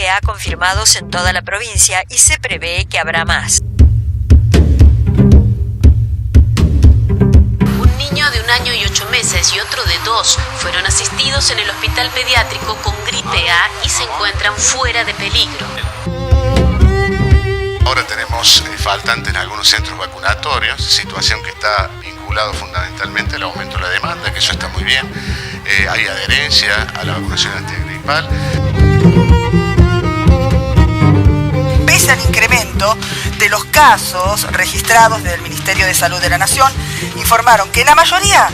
gripe A confirmados en toda la provincia y se prevé que habrá más. Un niño de 1 año y 8 meses y otro de 2 fueron asistidos en el hospital pediátrico con gripe A y se encuentran fuera de peligro. Ahora tenemos faltante en algunos centros vacunatorios, situación que está vinculado fundamentalmente al aumento de la demanda, que eso está muy bien. Hay adherencia a la vacunación antigripal. Pese al incremento de los casos registrados desde el Ministerio de Salud de la Nación, informaron que la mayoría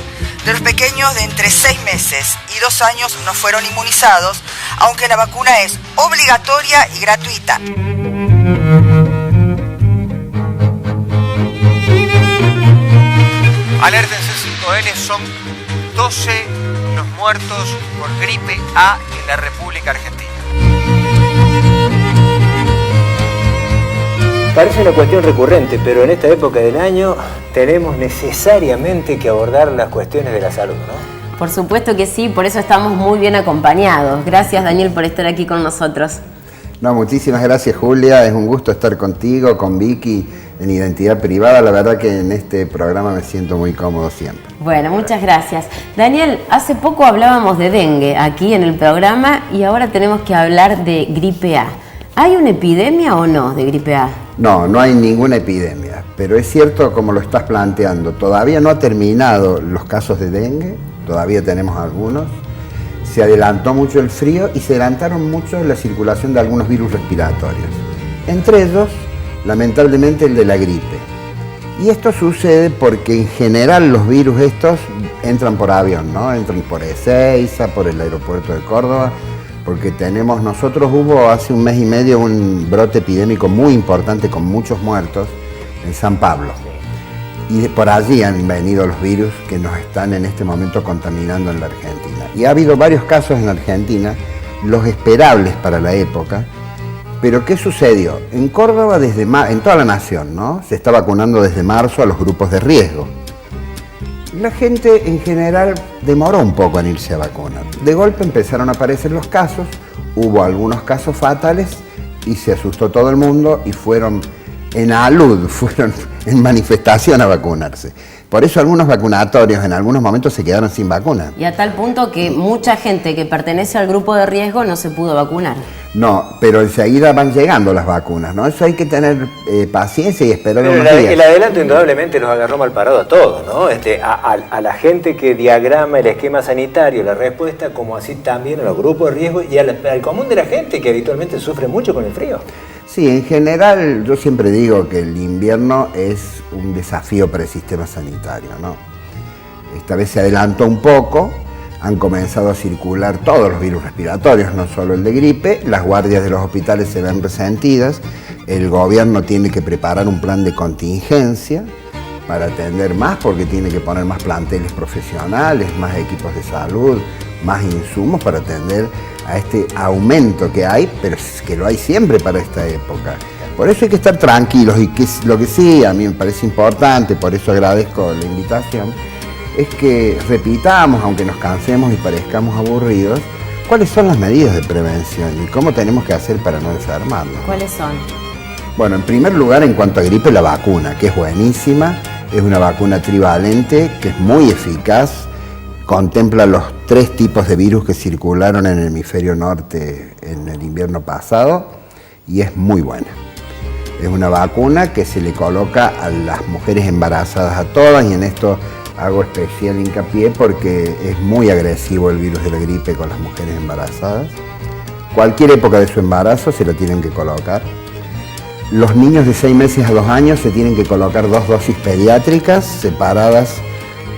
de los pequeños de entre 6 meses y 2 años no fueron inmunizados, aunque la vacuna es obligatoria y gratuita. Alértense 5N, son 12 los muertos por gripe A en la República Argentina. Parece una cuestión recurrente, pero en esta época del año tenemos necesariamente que abordar las cuestiones de la salud, ¿no? Por supuesto que sí, por eso estamos muy bien acompañados. Gracias, Daniel, por estar aquí con nosotros. No, muchísimas gracias, Julia. Es un gusto estar contigo, con Vicky, en Identidad Privada. La verdad que en este programa me siento muy cómodo siempre. Bueno, muchas gracias. Daniel, hace poco hablábamos de dengue aquí en el programa y ahora tenemos que hablar de gripe A. ¿Hay una epidemia o no de gripe A? No, no hay ninguna epidemia, pero es cierto como lo estás planteando. Todavía no ha terminado los casos de dengue, todavía tenemos algunos. Se adelantó mucho el frío y se adelantaron mucho la circulación de algunos virus respiratorios. Entre ellos, lamentablemente, el de la gripe. Y esto sucede porque en general los virus estos entran por avión, ¿no? Entran por Ezeiza, por el aeropuerto de Córdoba, porque hubo hace 1 mes y medio un brote epidémico muy importante con muchos muertos en San Pablo. Y por allí han venido los virus que nos están en este momento contaminando en la Argentina. Y ha habido varios casos en Argentina, los esperables para la época. Pero ¿qué sucedió? En Córdoba, en toda la nación, ¿no? Se está vacunando desde marzo a los grupos de riesgo. La gente en general demoró un poco en irse a vacunar. De golpe empezaron a aparecer los casos, hubo algunos casos fatales y se asustó todo el mundo y fueron en manifestación a vacunarse. Por eso algunos vacunatorios en algunos momentos se quedaron sin vacuna. Y a tal punto que mucha gente que pertenece al grupo de riesgo no se pudo vacunar. No, pero enseguida van llegando las vacunas, ¿no? Eso hay que tener paciencia y esperar unos días. El adelanto indudablemente nos agarró mal parado a todos, ¿no? A la gente que diagrama el esquema sanitario, la respuesta, como así también a los grupos de riesgo y al común de la gente que habitualmente sufre mucho con el frío. Sí, en general yo siempre digo que el invierno es un desafío para el sistema sanitario, ¿no? Esta vez se adelantó un poco, han comenzado a circular todos los virus respiratorios, no solo el de gripe, las guardias de los hospitales se ven resentidas, el gobierno tiene que preparar un plan de contingencia para atender más porque tiene que poner más planteles profesionales, más equipos de salud, más insumos para atender a este aumento que hay, pero que lo hay siempre para esta época. Por eso hay que estar tranquilos y lo que sí a mí me parece importante, por eso agradezco la invitación, es que repitamos, aunque nos cansemos y parezcamos aburridos, cuáles son las medidas de prevención y cómo tenemos que hacer para no enfermarnos. ¿Cuáles son? Bueno, en primer lugar, en cuanto a gripe, la vacuna, que es buenísima, es una vacuna trivalente, que es muy eficaz, contempla los 3 tipos de virus que circularon en el hemisferio norte en el invierno pasado y es muy buena. Es una vacuna que se le coloca a las mujeres embarazadas a todas y en esto hago especial hincapié porque es muy agresivo el virus de la gripe con las mujeres embarazadas. Cualquier época de su embarazo se lo tienen que colocar. Los niños de 6 meses a 2 años se tienen que colocar 2 dosis pediátricas separadas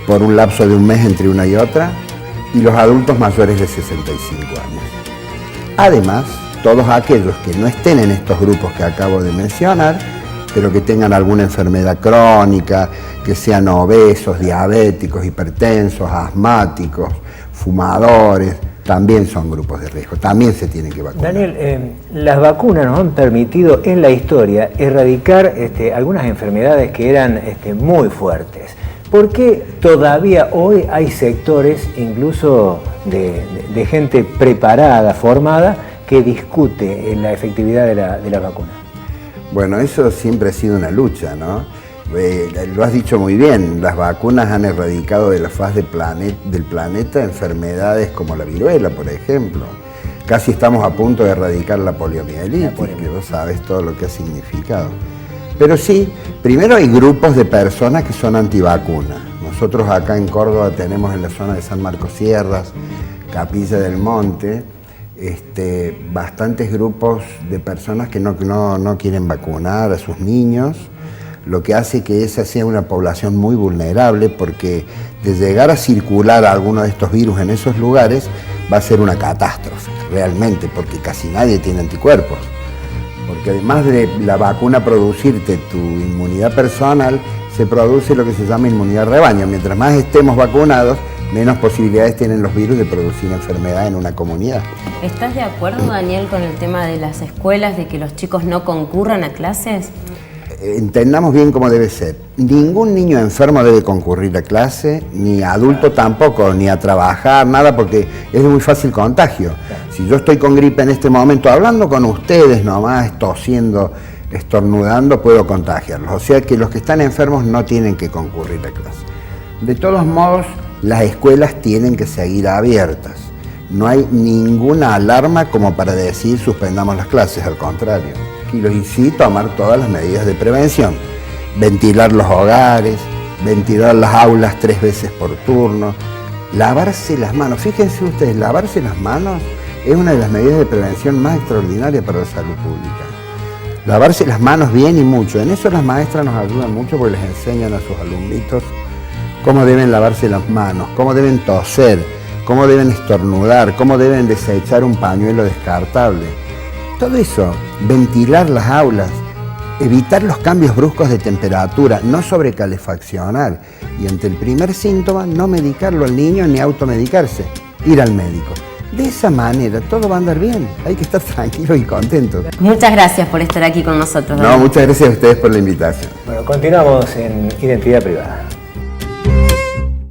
por un lapso de 1 mes entre una y otra, y los adultos mayores de 65 años. Además, todos aquellos que no estén en estos grupos que acabo de mencionar, pero que tengan alguna enfermedad crónica, que sean obesos, diabéticos, hipertensos, asmáticos, fumadores, también son grupos de riesgo, también se tienen que vacunar. Daniel, las vacunas nos han permitido en la historia erradicar algunas enfermedades que eran muy fuertes. ¿Por qué todavía hoy hay sectores, incluso de gente preparada, formada, que discute la efectividad de la vacuna? Bueno, eso siempre ha sido una lucha, ¿no? Lo has dicho muy bien, las vacunas han erradicado de la faz del planeta enfermedades como la viruela, por ejemplo. Casi estamos a punto de erradicar la poliomielitis, que vos sabés todo lo que ha significado. Pero sí, primero hay grupos de personas que son antivacunas. Nosotros acá en Córdoba tenemos en la zona de San Marcos Sierras, Capilla del Monte, bastantes grupos de personas que no quieren vacunar a sus niños, lo que hace que esa sea una población muy vulnerable, porque de llegar a circular alguno de estos virus en esos lugares va a ser una catástrofe, realmente, porque casi nadie tiene anticuerpos. Porque además de la vacuna producirte tu inmunidad personal, se produce lo que se llama inmunidad rebaño. Mientras más estemos vacunados, menos posibilidades tienen los virus de producir enfermedad en una comunidad. ¿Estás de acuerdo, Daniel, con el tema de las escuelas, de que los chicos no concurran a clases? Entendamos bien cómo debe ser. Ningún niño enfermo debe concurrir a clase, ni adulto tampoco, ni a trabajar, nada, porque es muy fácil contagio. Si yo estoy con gripe en este momento, hablando con ustedes nomás, tosiendo, estornudando, puedo contagiarlos. O sea que los que están enfermos no tienen que concurrir a clase. De todos modos, las escuelas tienen que seguir abiertas. No hay ninguna alarma como para decir suspendamos las clases, al contrario. Y los incito a tomar todas las medidas de prevención. Ventilar los hogares, ventilar las aulas 3 veces por turno, lavarse las manos. Fíjense ustedes, lavarse las manos es una de las medidas de prevención más extraordinarias para la salud pública. Lavarse las manos bien y mucho. En eso las maestras nos ayudan mucho porque les enseñan a sus alumnitos cómo deben lavarse las manos, cómo deben toser, cómo deben estornudar, cómo deben desechar un pañuelo descartable. Todo eso, ventilar las aulas, evitar los cambios bruscos de temperatura, no sobrecalefaccionar y ante el primer síntoma no medicarlo al niño ni automedicarse, ir al médico. De esa manera todo va a andar bien, hay que estar tranquilos y contentos. Muchas gracias por estar aquí con nosotros. No, muchas gracias a ustedes por la invitación. Bueno, continuamos en Identidad Privada.